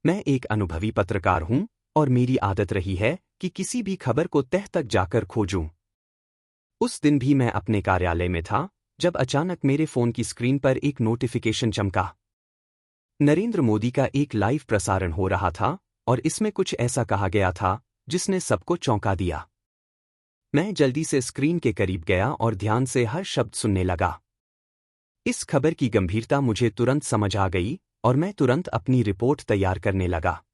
मैं एक अनुभवी पत्रकार हूं और मेरी आदत रही है कि किसी भी खबर को तह तक जाकर खोजूं। उस दिन भी मैं अपने कार्यालय में था जब अचानक मेरे फोन की स्क्रीन पर एक नोटिफिकेशन चमका। नरेंद्र मोदी का एक लाइव प्रसारण हो रहा था और इसमें कुछ ऐसा कहा गया था जिसने सबको चौंका दिया। मैं जल्दी से स्क्रीन के करीब गया और ध्यान से हर शब्द सुनने लगा। इस खबर की गंभीरता मुझे तुरंत समझ आ गई और मैं तुरंत अपनी रिपोर्ट तैयार करने लगा।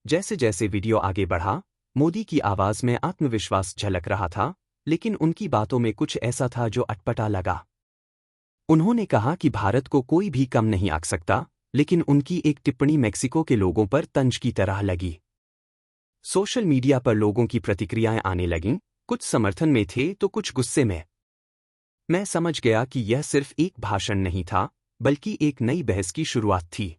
जैसे जैसे वीडियो आगे बढ़ा, मोदी की आवाज में आत्मविश्वास झलक रहा था, लेकिन उनकी बातों में कुछ ऐसा था जो अटपटा लगा। उन्होंने कहा कि भारत को कोई भी कम नहीं आंक सकता, लेकिन उनकी एक टिप्पणी मेक्सिको के लोगों पर तंज की तरह लगी। सोशल मीडिया पर लोगों की प्रतिक्रियाएं आने लगीं, कुछ समर्थन में थे तो कुछ गुस्से में। मैं समझ गया कि यह सिर्फ एक भाषण नहीं था, बल्कि एक नई बहस की शुरुआत थी।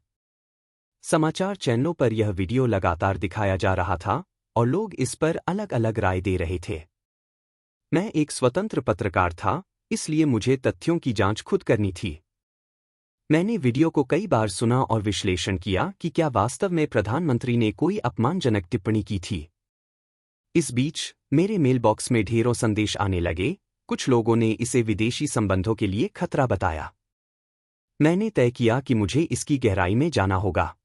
समाचार चैनलों पर यह वीडियो लगातार दिखाया जा रहा था और लोग इस पर अलग अलग राय दे रहे थे। मैं एक स्वतंत्र पत्रकार था, इसलिए मुझे तथ्यों की जांच खुद करनी थी। मैंने वीडियो को कई बार सुना और विश्लेषण किया कि क्या वास्तव में प्रधानमंत्री ने कोई अपमानजनक टिप्पणी की थी। इस बीच मेरे मेलबॉक्स में ढेरों संदेश आने लगे। कुछ लोगों ने इसे विदेशी संबंधों के लिए खतरा बताया। मैंने तय किया कि मुझे इसकी गहराई में जाना होगा।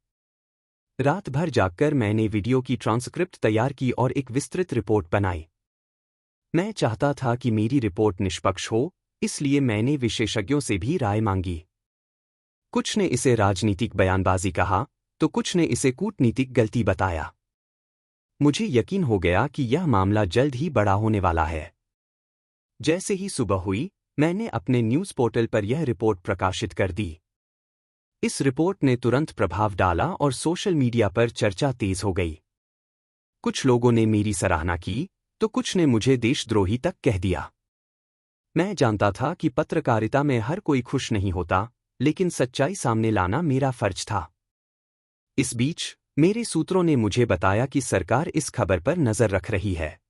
रात भर जागकर मैंने वीडियो की ट्रांसक्रिप्ट तैयार की और एक विस्तृत रिपोर्ट बनाई। मैं चाहता था कि मेरी रिपोर्ट निष्पक्ष हो, इसलिए मैंने विशेषज्ञों से भी राय मांगी। कुछ ने इसे राजनीतिक बयानबाजी कहा, तो कुछ ने इसे कूटनीतिक गलती बताया। मुझे यकीन हो गया कि यह मामला जल्द ही बड़ा होने वाला है। जैसे ही सुबह हुई, मैंने अपने न्यूज़ पोर्टल पर यह रिपोर्ट प्रकाशित कर दी। इस रिपोर्ट ने तुरंत प्रभाव डाला और सोशल मीडिया पर चर्चा तेज हो गई। कुछ लोगों ने मेरी सराहना की, तो कुछ ने मुझे देशद्रोही तक कह दिया। मैं जानता था कि पत्रकारिता में हर कोई खुश नहीं होता, लेकिन सच्चाई सामने लाना मेरा फर्ज था। इस बीच मेरे सूत्रों ने मुझे बताया कि सरकार इस खबर पर नजर रख रही है।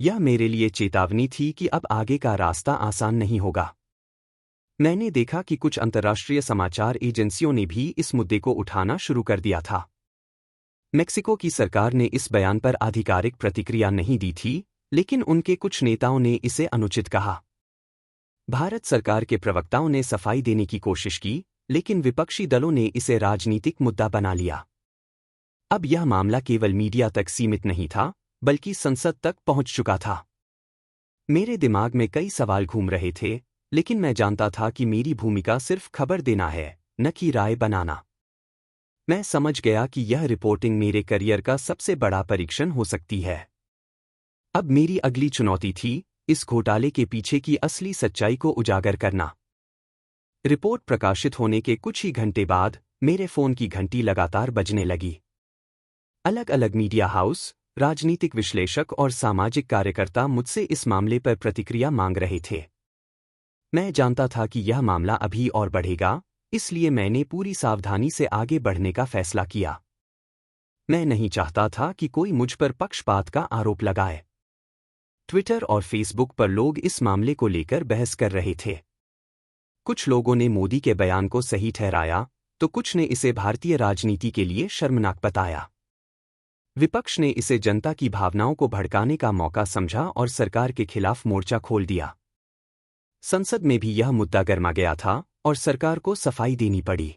यह मेरे लिए चेतावनी थी कि अब आगे का रास्ता आसान नहीं होगा। मैंने देखा कि कुछ अंतर्राष्ट्रीय समाचार एजेंसियों ने भी इस मुद्दे को उठाना शुरू कर दिया था। मेक्सिको की सरकार ने इस बयान पर आधिकारिक प्रतिक्रिया नहीं दी थी, लेकिन उनके कुछ नेताओं ने इसे अनुचित कहा। भारत सरकार के प्रवक्ताओं ने सफाई देने की कोशिश की, लेकिन विपक्षी दलों ने इसे राजनीतिक मुद्दा बना लिया। अब यह मामला केवल मीडिया तक सीमित नहीं था, बल्कि संसद तक पहुंच चुका था। मेरे दिमाग में कई सवाल घूम रहे थे, लेकिन मैं जानता था कि मेरी भूमिका सिर्फ खबर देना है, न कि राय बनाना। मैं समझ गया कि यह रिपोर्टिंग मेरे करियर का सबसे बड़ा परीक्षण हो सकती है। अब मेरी अगली चुनौती थी इस घोटाले के पीछे की असली सच्चाई को उजागर करना। रिपोर्ट प्रकाशित होने के कुछ ही घंटे बाद मेरे फोन की घंटी लगातार बजने लगी। अलग अलग मीडिया हाउस, राजनीतिक विश्लेषक और सामाजिक कार्यकर्ता मुझसे इस मामले पर प्रतिक्रिया मांग रहे थे। मैं जानता था कि यह मामला अभी और बढ़ेगा, इसलिए मैंने पूरी सावधानी से आगे बढ़ने का फैसला किया। मैं नहीं चाहता था कि कोई मुझ पर पक्षपात का आरोप लगाए। ट्विटर और फेसबुक पर लोग इस मामले को लेकर बहस कर रहे थे। कुछ लोगों ने मोदी के बयान को सही ठहराया, तो कुछ ने इसे भारतीय राजनीति के लिए शर्मनाक बताया। विपक्ष ने इसे जनता की भावनाओं को भड़काने का मौका समझा और सरकार के खिलाफ मोर्चा खोल दिया। संसद में भी यह मुद्दा गर्मा गया था और सरकार को सफाई देनी पड़ी।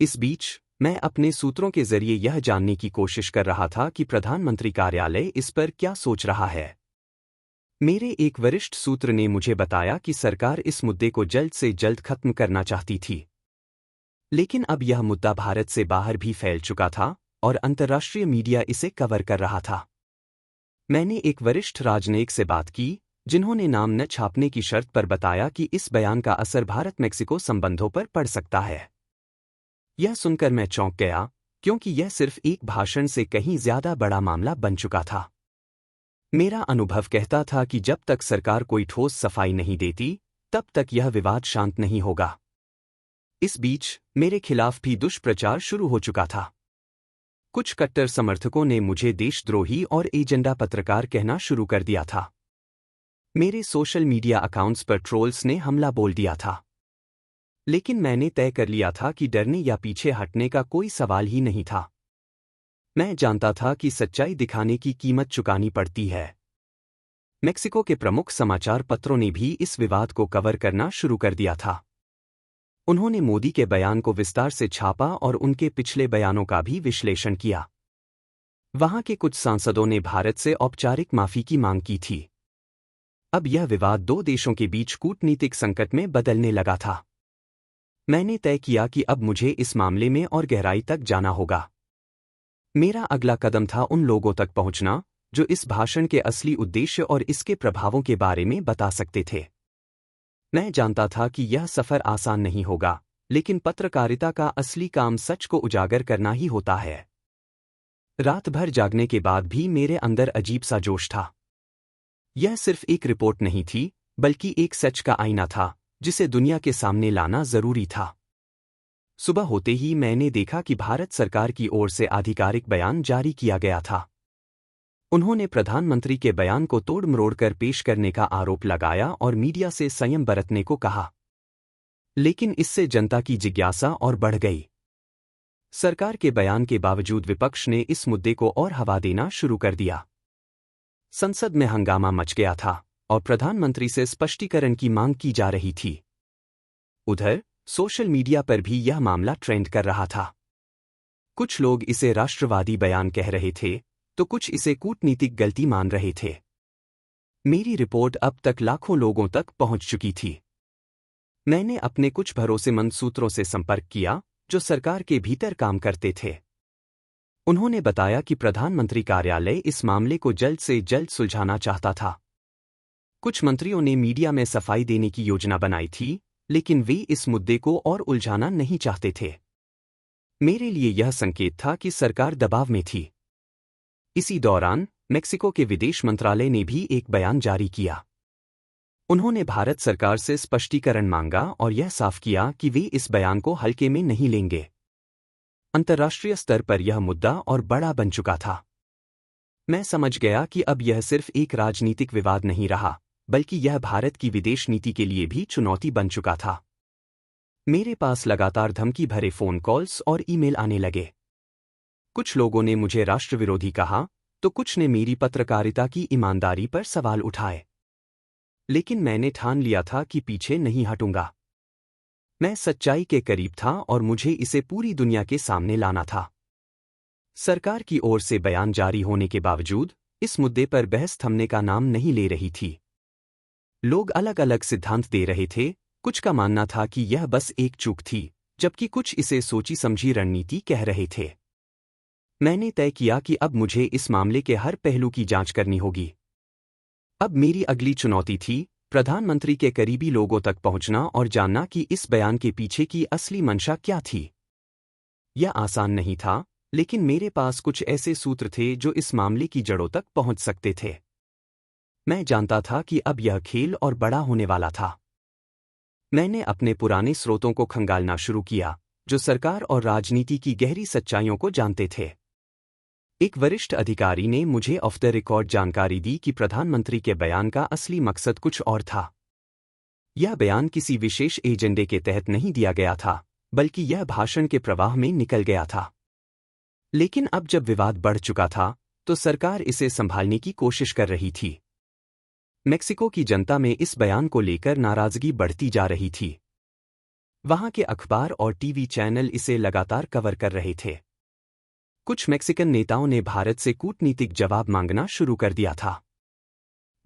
इस बीच मैं अपने सूत्रों के जरिए यह जानने की कोशिश कर रहा था कि प्रधानमंत्री कार्यालय इस पर क्या सोच रहा है। मेरे एक वरिष्ठ सूत्र ने मुझे बताया कि सरकार इस मुद्दे को जल्द से जल्द खत्म करना चाहती थी। लेकिन अब यह मुद्दा भारत से बाहर भी फैल चुका था और अंतर्राष्ट्रीय मीडिया इसे कवर कर रहा था। मैंने एक वरिष्ठ राजनयिक से बात की, जिन्होंने नाम न छापने की शर्त पर बताया कि इस बयान का असर भारत-मेक्सिको संबंधों पर पड़ सकता है। यह सुनकर मैं चौंक गया, क्योंकि यह सिर्फ एक भाषण से कहीं ज्यादा बड़ा मामला बन चुका था। मेरा अनुभव कहता था कि जब तक सरकार कोई ठोस सफाई नहीं देती, तब तक यह विवाद शांत नहीं होगा। इस बीच मेरे खिलाफ भी दुष्प्रचार शुरू हो चुका था। कुछ कट्टर समर्थकों ने मुझे देशद्रोही और एजेंडा पत्रकार कहना शुरू कर दिया था। मेरे सोशल मीडिया अकाउंट्स पर ट्रोल्स ने हमला बोल दिया था। लेकिन मैंने तय कर लिया था कि डरने या पीछे हटने का कोई सवाल ही नहीं था। मैं जानता था कि सच्चाई दिखाने की कीमत चुकानी पड़ती है। मेक्सिको के प्रमुख समाचार पत्रों ने भी इस विवाद को कवर करना शुरू कर दिया था। उन्होंने मोदी के बयान को विस्तार से छापा और उनके पिछले बयानों का भी विश्लेषण किया। वहां के कुछ सांसदों ने भारत से औपचारिक माफी की मांग की थी। अब यह विवाद दो देशों के बीच कूटनीतिक संकट में बदलने लगा था। मैंने तय किया कि अब मुझे इस मामले में और गहराई तक जाना होगा। मेरा अगला कदम था उन लोगों तक पहुंचना जो इस भाषण के असली उद्देश्य और इसके प्रभावों के बारे में बता सकते थे। मैं जानता था कि यह सफर आसान नहीं होगा, लेकिन पत्रकारिता का असली काम सच को उजागर करना ही होता है। रात भर जागने के बाद भी मेरे अंदर अजीब सा जोश था। यह सिर्फ एक रिपोर्ट नहीं थी, बल्कि एक सच का आईना था जिसे दुनिया के सामने लाना जरूरी था। सुबह होते ही मैंने देखा कि भारत सरकार की ओर से आधिकारिक बयान जारी किया गया था। उन्होंने प्रधानमंत्री के बयान को तोड़ मरोड़ कर पेश करने का आरोप लगाया और मीडिया से संयम बरतने को कहा। लेकिन इससे जनता की जिज्ञासा और बढ़ गई। सरकार के बयान के बावजूद विपक्ष ने इस मुद्दे को और हवा देना शुरू कर दिया। संसद में हंगामा मच गया था और प्रधानमंत्री से स्पष्टीकरण की मांग की जा रही थी। उधर सोशल मीडिया पर भी यह मामला ट्रेंड कर रहा था। कुछ लोग इसे राष्ट्रवादी बयान कह रहे थे, तो कुछ इसे कूटनीतिक गलती मान रहे थे। मेरी रिपोर्ट अब तक लाखों लोगों तक पहुंच चुकी थी। मैंने अपने कुछ भरोसेमंद सूत्रों से संपर्क किया जो सरकार के भीतर काम करते थे। उन्होंने बताया कि प्रधानमंत्री कार्यालय इस मामले को जल्द से जल्द सुलझाना चाहता था। कुछ मंत्रियों ने मीडिया में सफाई देने की योजना बनाई थी, लेकिन वे इस मुद्दे को और उलझाना नहीं चाहते थे। मेरे लिए यह संकेत था कि सरकार दबाव में थी। इसी दौरान मेक्सिको के विदेश मंत्रालय ने भी एक बयान जारी किया। उन्होंने भारत सरकार से स्पष्टीकरण मांगा और यह साफ किया कि वे इस बयान को हल्के में नहीं लेंगे। अंतर्राष्ट्रीय स्तर पर यह मुद्दा और बड़ा बन चुका था। मैं समझ गया कि अब यह सिर्फ एक राजनीतिक विवाद नहीं रहा, बल्कि यह भारत की विदेश नीति के लिए भी चुनौती बन चुका था। मेरे पास लगातार धमकी भरे फोन कॉल्स और ईमेल आने लगे। कुछ लोगों ने मुझे राष्ट्रविरोधी कहा, तो कुछ ने मेरी पत्रकारिता की ईमानदारी पर सवाल उठाए। लेकिन मैंने ठान लिया था कि पीछे नहीं हटूंगा। मैं सच्चाई के करीब था और मुझे इसे पूरी दुनिया के सामने लाना था। सरकार की ओर से बयान जारी होने के बावजूद इस मुद्दे पर बहस थमने का नाम नहीं ले रही थी। लोग अलग अलग सिद्धांत दे रहे थे। कुछ का मानना था कि यह बस एक चूक थी, जबकि कुछ इसे सोची समझी रणनीति कह रहे थे। मैंने तय किया कि अब मुझे इस मामले के हर पहलू की जांच करनी होगी। अब मेरी अगली चुनौती थी प्रधानमंत्री के करीबी लोगों तक पहुंचना और जानना कि इस बयान के पीछे की असली मंशा क्या थी। यह आसान नहीं था, लेकिन मेरे पास कुछ ऐसे सूत्र थे जो इस मामले की जड़ों तक पहुंच सकते थे। मैं जानता था कि अब यह खेल और बड़ा होने वाला था। मैंने अपने पुराने स्रोतों को खंगालना शुरू किया, जो सरकार और राजनीति की गहरी सच्चाइयों को जानते थे। एक वरिष्ठ अधिकारी ने मुझे ऑफ द रिकॉर्ड जानकारी दी कि प्रधानमंत्री के बयान का असली मकसद कुछ और था। यह बयान किसी विशेष एजेंडे के तहत नहीं दिया गया था, बल्कि यह भाषण के प्रवाह में निकल गया था। लेकिन अब जब विवाद बढ़ चुका था, तो सरकार इसे संभालने की कोशिश कर रही थी। मेक्सिको की जनता में इस बयान को लेकर नाराजगी बढ़ती जा रही थी। वहां के अखबार और टीवी चैनल इसे लगातार कवर कर रहे थे। कुछ मेक्सिकन नेताओं ने भारत से कूटनीतिक जवाब मांगना शुरू कर दिया था।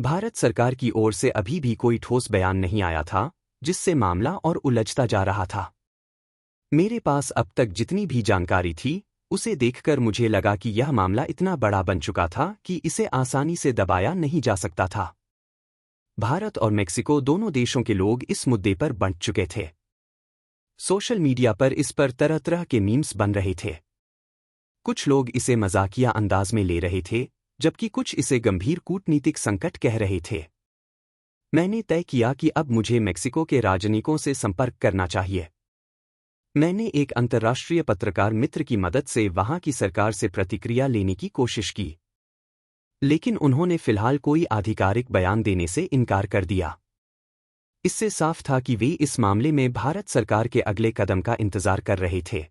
भारत सरकार की ओर से अभी भी कोई ठोस बयान नहीं आया था, जिससे मामला और उलझता जा रहा था। मेरे पास अब तक जितनी भी जानकारी थी, उसे देखकर मुझे लगा कि यह मामला इतना बड़ा बन चुका था कि इसे आसानी से दबाया नहीं जा सकता था। भारत और मेक्सिको दोनों देशों के लोग इस मुद्दे पर बंट चुके थे। सोशल मीडिया पर इस पर तरह तरह के मीम्स बन रहे थे। कुछ लोग इसे मजाकिया अंदाज में ले रहे थे, जबकि कुछ इसे गंभीर कूटनीतिक संकट कह रहे थे। मैंने तय किया कि अब मुझे मेक्सिको के राजनयिकों से संपर्क करना चाहिए। मैंने एक अंतर्राष्ट्रीय पत्रकार मित्र की मदद से वहां की सरकार से प्रतिक्रिया लेने की कोशिश की, लेकिन उन्होंने फिलहाल कोई आधिकारिक बयान देने से इनकार कर दिया। इससे साफ था कि वे इस मामले में भारत सरकार के अगले कदम का इंतजार कर रहे थे।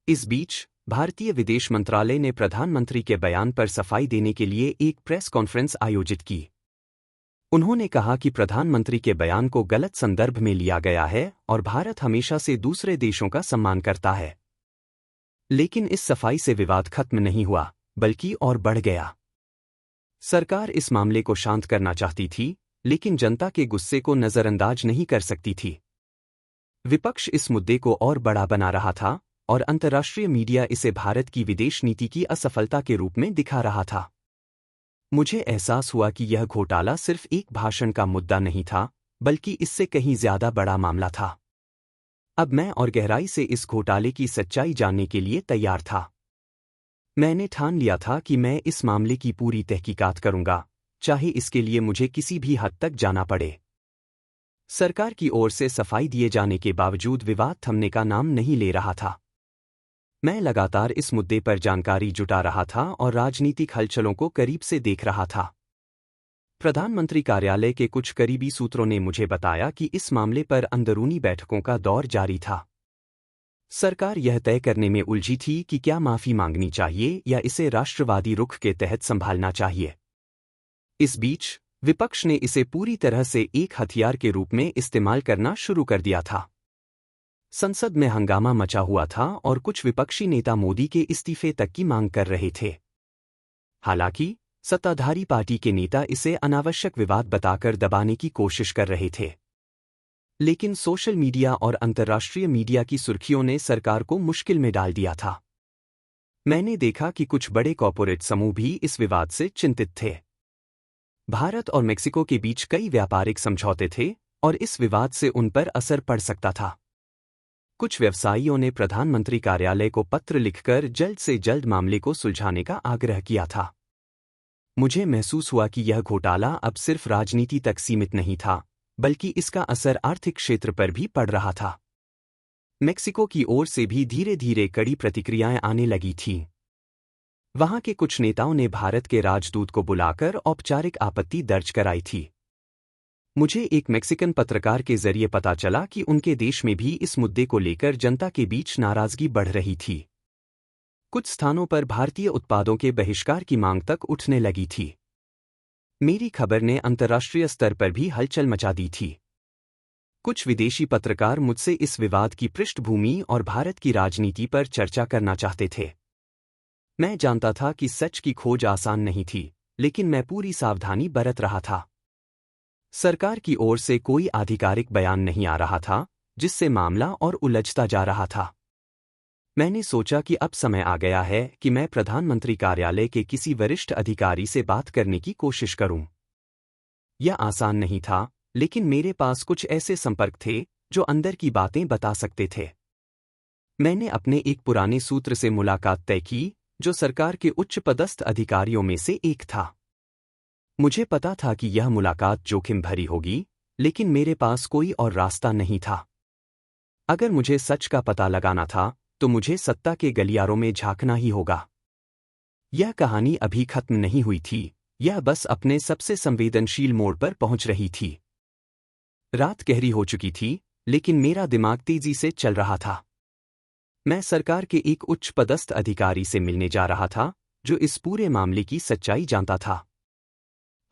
इस बीच भारतीय विदेश मंत्रालय ने प्रधानमंत्री के बयान पर सफाई देने के लिए एक प्रेस कॉन्फ्रेंस आयोजित की। उन्होंने कहा कि प्रधानमंत्री के बयान को गलत संदर्भ में लिया गया है और भारत हमेशा से दूसरे देशों का सम्मान करता है। लेकिन इस सफाई से विवाद खत्म नहीं हुआ, बल्कि और बढ़ गया। सरकार इस मामले को शांत करना चाहती थी, लेकिन जनता के गुस्से को नजरअंदाज नहीं कर सकती थी। विपक्ष इस मुद्दे को और बड़ा बना रहा था और अंतर्राष्ट्रीय मीडिया इसे भारत की विदेश नीति की असफलता के रूप में दिखा रहा था। मुझे एहसास हुआ कि यह घोटाला सिर्फ एक भाषण का मुद्दा नहीं था, बल्कि इससे कहीं ज्यादा बड़ा मामला था। अब मैं और गहराई से इस घोटाले की सच्चाई जानने के लिए तैयार था। मैंने ठान लिया था कि मैं इस मामले की पूरी तहकीकात करूंगा, चाहे इसके लिए मुझे किसी भी हद तक जाना पड़े। सरकार की ओर से सफाई दिए जाने के बावजूद विवाद थमने का नाम नहीं ले रहा था। मैं लगातार इस मुद्दे पर जानकारी जुटा रहा था और राजनीतिक हलचलों को करीब से देख रहा था। प्रधानमंत्री कार्यालय के कुछ करीबी सूत्रों ने मुझे बताया कि इस मामले पर अंदरूनी बैठकों का दौर जारी था। सरकार यह तय करने में उलझी थी कि क्या माफी मांगनी चाहिए या इसे राष्ट्रवादी रुख के तहत संभालना चाहिए। इस बीच विपक्ष ने इसे पूरी तरह से एक हथियार के रूप में इस्तेमाल करना शुरू कर दिया था। संसद में हंगामा मचा हुआ था और कुछ विपक्षी नेता मोदी के इस्तीफे तक की मांग कर रहे थे। हालांकि सत्ताधारी पार्टी के नेता इसे अनावश्यक विवाद बताकर दबाने की कोशिश कर रहे थे। लेकिन सोशल मीडिया और अंतर्राष्ट्रीय मीडिया की सुर्खियों ने सरकार को मुश्किल में डाल दिया था। मैंने देखा कि कुछ बड़े कॉर्पोरेट समूह भी इस विवाद से चिंतित थे। भारत और मेक्सिको के बीच कई व्यापारिक समझौते थे और इस विवाद से उन पर असर पड़ सकता था। कुछ व्यवसायियों ने प्रधानमंत्री कार्यालय को पत्र लिखकर जल्द से जल्द मामले को सुलझाने का आग्रह किया था। मुझे महसूस हुआ कि यह घोटाला अब सिर्फ राजनीति तक सीमित नहीं था, बल्कि इसका असर आर्थिक क्षेत्र पर भी पड़ रहा था। मेक्सिको की ओर से भी धीरे धीरे कड़ी प्रतिक्रियाएं आने लगी थीं। वहां के कुछ नेताओं ने भारत के राजदूत को बुलाकर औपचारिक आपत्ति दर्ज कराई थी। मुझे एक मेक्सिकन पत्रकार के जरिए पता चला कि उनके देश में भी इस मुद्दे को लेकर जनता के बीच नाराजगी बढ़ रही थी। कुछ स्थानों पर भारतीय उत्पादों के बहिष्कार की मांग तक उठने लगी थी। मेरी खबर ने अंतर्राष्ट्रीय स्तर पर भी हलचल मचा दी थी। कुछ विदेशी पत्रकार मुझसे इस विवाद की पृष्ठभूमि और भारत की राजनीति पर चर्चा करना चाहते थे। मैं जानता था कि सच की खोज आसान नहीं थी, लेकिन मैं पूरी सावधानी बरत रहा था। सरकार की ओर से कोई आधिकारिक बयान नहीं आ रहा था, जिससे मामला और उलझता जा रहा था। मैंने सोचा कि अब समय आ गया है कि मैं प्रधानमंत्री कार्यालय के किसी वरिष्ठ अधिकारी से बात करने की कोशिश करूं। यह आसान नहीं था, लेकिन मेरे पास कुछ ऐसे संपर्क थे जो अंदर की बातें बता सकते थे। मैंने अपने एक पुराने सूत्र से मुलाकात तय की, जो सरकार के उच्च पदस्थ अधिकारियों में से एक था। मुझे पता था कि यह मुलाकात जोखिम भरी होगी, लेकिन मेरे पास कोई और रास्ता नहीं था। अगर मुझे सच का पता लगाना था, तो मुझे सत्ता के गलियारों में झांकना ही होगा। यह कहानी अभी खत्म नहीं हुई थी, यह बस अपने सबसे संवेदनशील मोड़ पर पहुंच रही थी। रात गहरी हो चुकी थी, लेकिन मेरा दिमाग तेजी से चल रहा था। मैं सरकार के एक उच्च पदस्थ अधिकारी से मिलने जा रहा था, जो इस पूरे मामले की सच्चाई जानता था।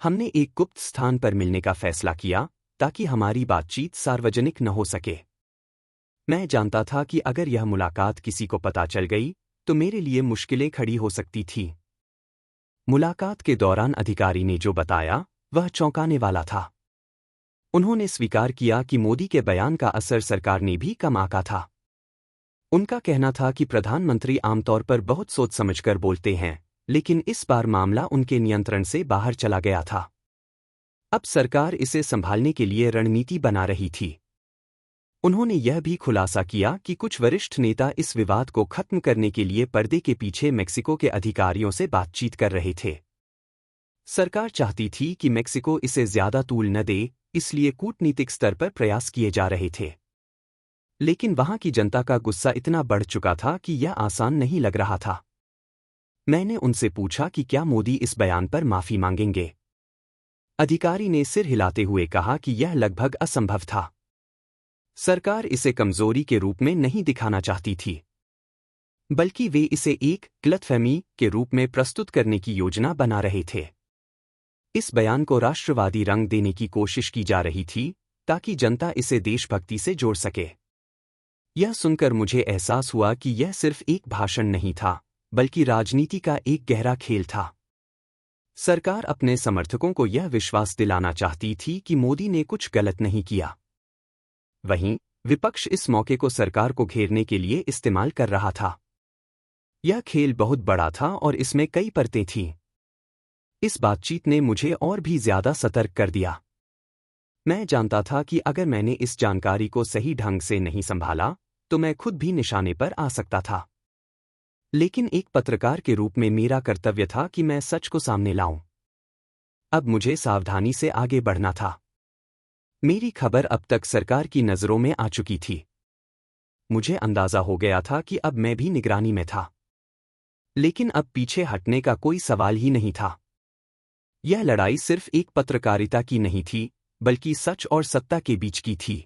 हमने एक गुप्त स्थान पर मिलने का फैसला किया, ताकि हमारी बातचीत सार्वजनिक न हो सके। मैं जानता था कि अगर यह मुलाकात किसी को पता चल गई, तो मेरे लिए मुश्किलें खड़ी हो सकती थीं। मुलाकात के दौरान अधिकारी ने जो बताया, वह चौंकाने वाला था। उन्होंने स्वीकार किया कि मोदी के बयान का असर सरकार ने भी कम आंका था। उनका कहना था कि प्रधानमंत्री आमतौर पर बहुत सोच समझकर बोलते हैं, लेकिन इस बार मामला उनके नियंत्रण से बाहर चला गया था। अब सरकार इसे संभालने के लिए रणनीति बना रही थी। उन्होंने यह भी खुलासा किया कि कुछ वरिष्ठ नेता इस विवाद को खत्म करने के लिए पर्दे के पीछे मेक्सिको के अधिकारियों से बातचीत कर रहे थे। सरकार चाहती थी कि मेक्सिको इसे ज्यादा तूल न दे, इसलिए कूटनीतिक स्तर पर प्रयास किए जा रहे थे। लेकिन वहां की जनता का गुस्सा इतना बढ़ चुका था कि यह आसान नहीं लग रहा था। मैंने उनसे पूछा कि क्या मोदी इस बयान पर माफी मांगेंगे। अधिकारी ने सिर हिलाते हुए कहा कि यह लगभग असंभव था। सरकार इसे कमजोरी के रूप में नहीं दिखाना चाहती थी, बल्कि वे इसे एक गलतफहमी के रूप में प्रस्तुत करने की योजना बना रहे थे। इस बयान को राष्ट्रवादी रंग देने की कोशिश की जा रही थी ताकि जनता इसे देशभक्ति से जोड़ सके। यह सुनकर मुझे एहसास हुआ कि यह सिर्फ एक भाषण नहीं था, बल्कि राजनीति का एक गहरा खेल था। सरकार अपने समर्थकों को यह विश्वास दिलाना चाहती थी कि मोदी ने कुछ गलत नहीं किया। वहीं विपक्ष इस मौके को सरकार को घेरने के लिए इस्तेमाल कर रहा था। यह खेल बहुत बड़ा था और इसमें कई परतें थीं। इस बातचीत ने मुझे और भी ज्यादा सतर्क कर दिया। मैं जानता था कि अगर मैंने इस जानकारी को सही ढंग से नहीं संभाला तो मैं खुद भी निशाने पर आ सकता था। लेकिन एक पत्रकार के रूप में मेरा कर्तव्य था कि मैं सच को सामने लाऊं। अब मुझे सावधानी से आगे बढ़ना था। मेरी खबर अब तक सरकार की नज़रों में आ चुकी थी। मुझे अंदाजा हो गया था कि अब मैं भी निगरानी में था। लेकिन अब पीछे हटने का कोई सवाल ही नहीं था। यह लड़ाई सिर्फ एक पत्रकारिता की नहीं थी, बल्कि सच और सत्ता के बीच की थी।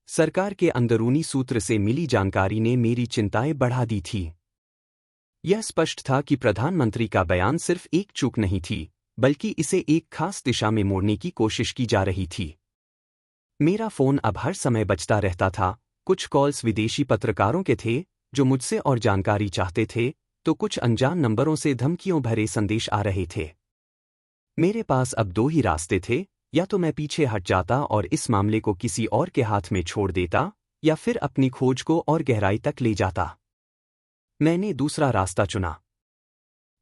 सरकार के अंदरूनी सूत्र से मिली जानकारी ने मेरी चिंताएं बढ़ा दी थी। यह स्पष्ट था कि प्रधानमंत्री का बयान सिर्फ एक चूक नहीं थी, बल्कि इसे एक खास दिशा में मोड़ने की कोशिश की जा रही थी। मेरा फोन अब हर समय बजता रहता था। कुछ कॉल्स विदेशी पत्रकारों के थे जो मुझसे और जानकारी चाहते थे, तो कुछ अनजान नंबरों से धमकियों भरे संदेश आ रहे थे। मेरे पास अब दो ही रास्ते थे, या तो मैं पीछे हट जाता और इस मामले को किसी और के हाथ में छोड़ देता, या फिर अपनी खोज को और गहराई तक ले जाता। मैंने दूसरा रास्ता चुना।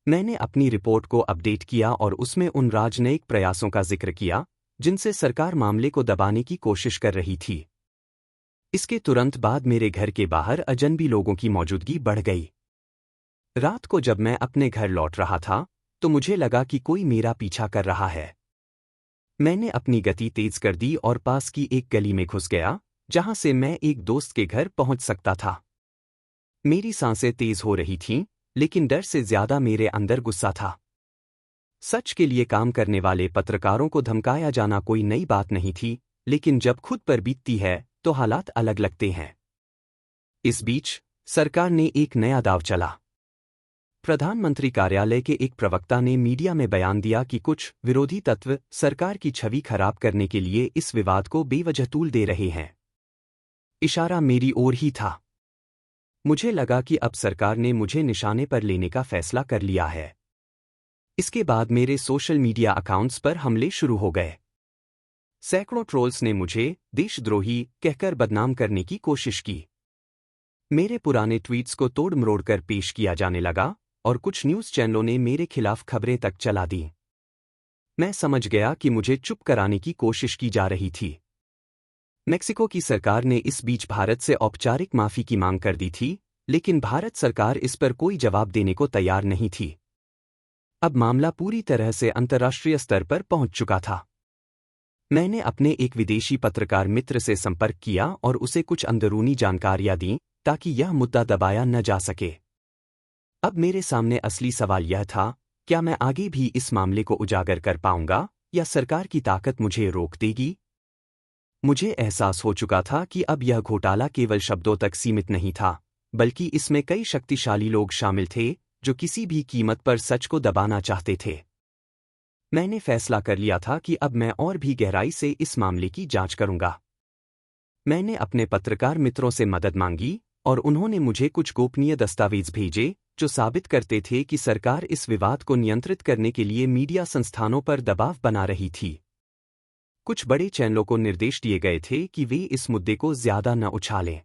मैंने अपनी रिपोर्ट को अपडेट किया और उसमें उन राजनयिक प्रयासों का जिक्र किया जिनसे सरकार मामले को दबाने की कोशिश कर रही थी। इसके तुरंत बाद मेरे घर के बाहर अजनबी लोगों की मौजूदगी बढ़ गई। रात को जब मैं अपने घर लौट रहा था तो मुझे लगा कि कोई मेरा पीछा कर रहा है। मैंने अपनी गति तेज कर दी और पास की एक गली में घुस गया, जहां से मैं एक दोस्त के घर पहुंच सकता था। मेरी सांसें तेज हो रही थीं, लेकिन डर से ज्यादा मेरे अंदर गुस्सा था। सच के लिए काम करने वाले पत्रकारों को धमकाया जाना कोई नई बात नहीं थी, लेकिन जब खुद पर बीतती है तो हालात अलग लगते हैं। इस बीच सरकार ने एक नया दांव चला। प्रधानमंत्री कार्यालय के एक प्रवक्ता ने मीडिया में बयान दिया कि कुछ विरोधी तत्व सरकार की छवि खराब करने के लिए इस विवाद को बेवजह तूल दे रहे हैं। इशारा मेरी ओर ही था। मुझे लगा कि अब सरकार ने मुझे निशाने पर लेने का फैसला कर लिया है। इसके बाद मेरे सोशल मीडिया अकाउंट्स पर हमले शुरू हो गए। सैकड़ों ट्रोल्स ने मुझे देशद्रोही कहकर बदनाम करने की कोशिश की। मेरे पुराने ट्वीट्स को तोड़ मरोड़ कर पेश किया जाने लगा और कुछ न्यूज़ चैनलों ने मेरे खिलाफ खबरें तक चला दी। मैं समझ गया कि मुझे चुप कराने की कोशिश की जा रही थी। मेक्सिको की सरकार ने इस बीच भारत से औपचारिक माफी की मांग कर दी थी, लेकिन भारत सरकार इस पर कोई जवाब देने को तैयार नहीं थी। अब मामला पूरी तरह से अंतर्राष्ट्रीय स्तर पर पहुंच चुका था। मैंने अपने एक विदेशी पत्रकार मित्र से संपर्क किया और उसे कुछ अंदरूनी जानकारियां दी ताकि यह मुद्दा दबाया न जा सके। अब मेरे सामने असली सवाल यह था, क्या मैं आगे भी इस मामले को उजागर कर पाऊंगा या सरकार की ताकत मुझे रोक देगी? मुझे एहसास हो चुका था कि अब यह घोटाला केवल शब्दों तक सीमित नहीं था, बल्कि इसमें कई शक्तिशाली लोग शामिल थे जो किसी भी कीमत पर सच को दबाना चाहते थे। मैंने फैसला कर लिया था कि अब मैं और भी गहराई से इस मामले की जांच करूंगा। मैंने अपने पत्रकार मित्रों से मदद मांगी और उन्होंने मुझे कुछ गोपनीय दस्तावेज भेजे जो साबित करते थे कि सरकार इस विवाद को नियंत्रित करने के लिए मीडिया संस्थानों पर दबाव बना रही थी। कुछ बड़े चैनलों को निर्देश दिए गए थे कि वे इस मुद्दे को ज्यादा न उछालें।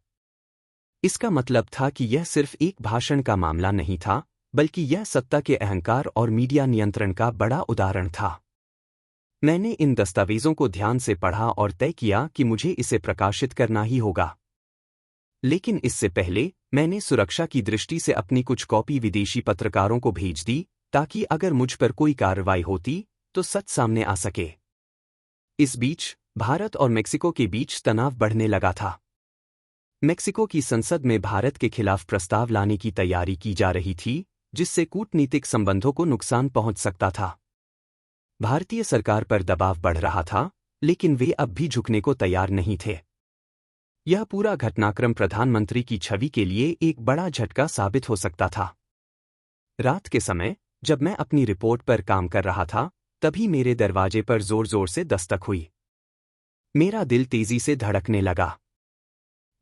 इसका मतलब था कि यह सिर्फ एक भाषण का मामला नहीं था, बल्कि यह सत्ता के अहंकार और मीडिया नियंत्रण का बड़ा उदाहरण था। मैंने इन दस्तावेजों को ध्यान से पढ़ा और तय किया कि मुझे इसे प्रकाशित करना ही होगा। लेकिन इससे पहले मैंने सुरक्षा की दृष्टि से अपनी कुछ कॉपी विदेशी पत्रकारों को भेज दी, ताकि अगर मुझ पर कोई कार्रवाई होती तो सच सामने आ सके। इस बीच भारत और मेक्सिको के बीच तनाव बढ़ने लगा था। मेक्सिको की संसद में भारत के खिलाफ प्रस्ताव लाने की तैयारी की जा रही थी, जिससे कूटनीतिक संबंधों को नुकसान पहुंच सकता था। भारतीय सरकार पर दबाव बढ़ रहा था, लेकिन वे अब भी झुकने को तैयार नहीं थे। यह पूरा घटनाक्रम प्रधानमंत्री की छवि के लिए एक बड़ा झटका साबित हो सकता था। रात के समय, जब मैं अपनी रिपोर्ट पर काम कर रहा था, तभी मेरे दरवाजे पर जोर जोर से दस्तक हुई। मेरा दिल तेजी से धड़कने लगा।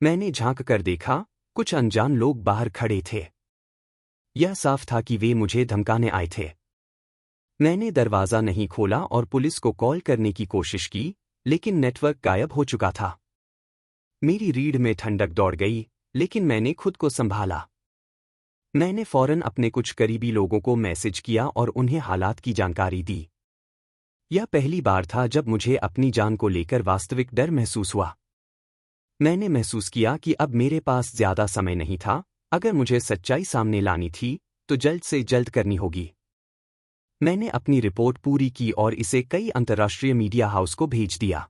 मैंने झांक कर देखा, कुछ अनजान लोग बाहर खड़े थे। यह साफ था कि वे मुझे धमकाने आए थे। मैंने दरवाजा नहीं खोला और पुलिस को कॉल करने की कोशिश की, लेकिन नेटवर्क गायब हो चुका था। मेरी रीढ़ में ठंडक दौड़ गई, लेकिन मैंने खुद को संभाला। मैंने फौरन अपने कुछ करीबी लोगों को मैसेज किया और उन्हें हालात की जानकारी दी। यह पहली बार था जब मुझे अपनी जान को लेकर वास्तविक डर महसूस हुआ। मैंने महसूस किया कि अब मेरे पास ज्यादा समय नहीं था। अगर मुझे सच्चाई सामने लानी थी, तो जल्द से जल्द करनी होगी। मैंने अपनी रिपोर्ट पूरी की और इसे कई अंतर्राष्ट्रीय मीडिया हाउस को भेज दिया।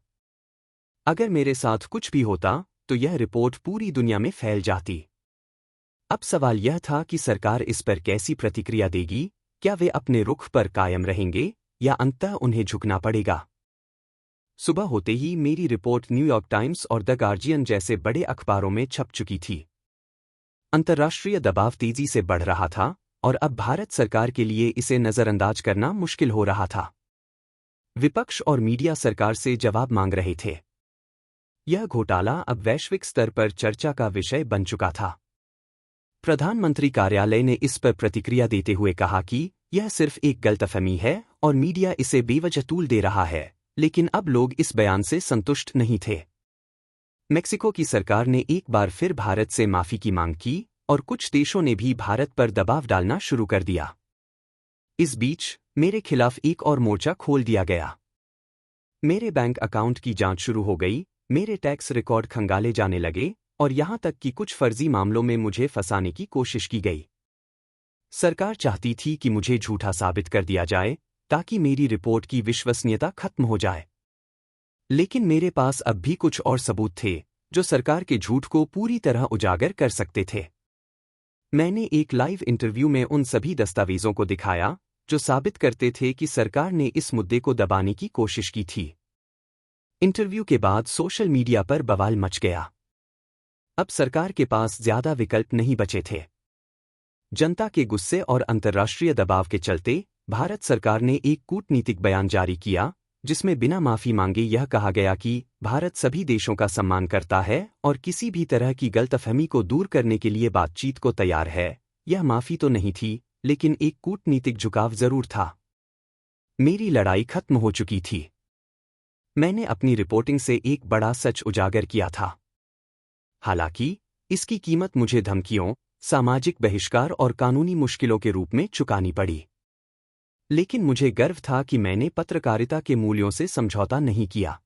अगर मेरे साथ कुछ भी होता, तो यह रिपोर्ट पूरी दुनिया में फैल जाती। अब सवाल यह था कि सरकार इस पर कैसी प्रतिक्रिया देगी। क्या वे अपने रुख पर कायम रहेंगे या अंततः उन्हें झुकना पड़ेगा? सुबह होते ही मेरी रिपोर्ट न्यूयॉर्क टाइम्स और द गार्जियन जैसे बड़े अखबारों में छप चुकी थी। अंतर्राष्ट्रीय दबाव तेजी से बढ़ रहा था और अब भारत सरकार के लिए इसे नजरअंदाज करना मुश्किल हो रहा था। विपक्ष और मीडिया सरकार से जवाब मांग रहे थे। यह घोटाला अब वैश्विक स्तर पर चर्चा का विषय बन चुका था। प्रधानमंत्री कार्यालय ने इस पर प्रतिक्रिया देते हुए कहा कि यह सिर्फ एक गलतफहमी है और मीडिया इसे बेवजह तूल दे रहा है, लेकिन अब लोग इस बयान से संतुष्ट नहीं थे। मेक्सिको की सरकार ने एक बार फिर भारत से माफी की मांग की और कुछ देशों ने भी भारत पर दबाव डालना शुरू कर दिया। इस बीच मेरे खिलाफ एक और मोर्चा खोल दिया गया। मेरे बैंक अकाउंट की जांच शुरू हो गई, मेरे टैक्स रिकॉर्ड खंगाले जाने लगे और यहां तक कि कुछ फर्जी मामलों में मुझे फंसाने की कोशिश की गई। सरकार चाहती थी कि मुझे झूठा साबित कर दिया जाए ताकि मेरी रिपोर्ट की विश्वसनीयता खत्म हो जाए। लेकिन मेरे पास अब भी कुछ और सबूत थे जो सरकार के झूठ को पूरी तरह उजागर कर सकते थे। मैंने एक लाइव इंटरव्यू में उन सभी दस्तावेजों को दिखाया जो साबित करते थे कि सरकार ने इस मुद्दे को दबाने की कोशिश की थी। इंटरव्यू के बाद सोशल मीडिया पर बवाल मच गया। अब सरकार के पास ज्यादा विकल्प नहीं बचे थे। जनता के गुस्से और अंतर्राष्ट्रीय दबाव के चलते भारत सरकार ने एक कूटनीतिक बयान जारी किया, जिसमें बिना माफी मांगे यह कहा गया कि भारत सभी देशों का सम्मान करता है और किसी भी तरह की गलतफहमी को दूर करने के लिए बातचीत को तैयार है। यह माफी तो नहीं थी, लेकिन एक कूटनीतिक झुकाव जरूर था। मेरी लड़ाई खत्म हो चुकी थी। मैंने अपनी रिपोर्टिंग से एक बड़ा सच उजागर किया था। हालांकि इसकी कीमत मुझे धमकियों, सामाजिक बहिष्कार और कानूनी मुश्किलों के रूप में चुकानी पड़ी। लेकिन मुझे गर्व था कि मैंने पत्रकारिता के मूल्यों से समझौता नहीं किया।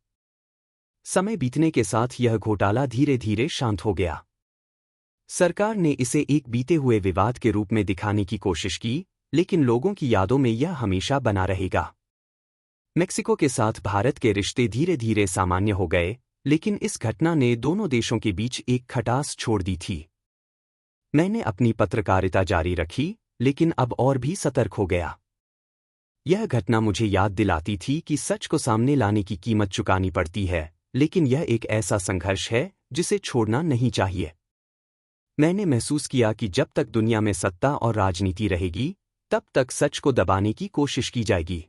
समय बीतने के साथ यह घोटाला धीरे धीरे शांत हो गया। सरकार ने इसे एक बीते हुए विवाद के रूप में दिखाने की कोशिश की, लेकिन लोगों की यादों में यह हमेशा बना रहेगा। मेक्सिको के साथ भारत के रिश्ते धीरे धीरे सामान्य हो गए, लेकिन इस घटना ने दोनों देशों के बीच एक खटास छोड़ दी थी। मैंने अपनी पत्रकारिता जारी रखी, लेकिन अब और भी सतर्क हो गया। यह घटना मुझे याद दिलाती थी कि सच को सामने लाने की कीमत चुकानी पड़ती है, लेकिन यह एक ऐसा संघर्ष है जिसे छोड़ना नहीं चाहिए। मैंने महसूस किया कि जब तक दुनिया में सत्ता और राजनीति रहेगी, तब तक सच को दबाने की कोशिश की जाएगी।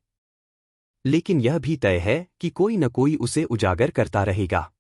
लेकिन यह भी तय है कि कोई न कोई उसे उजागर करता रहेगा।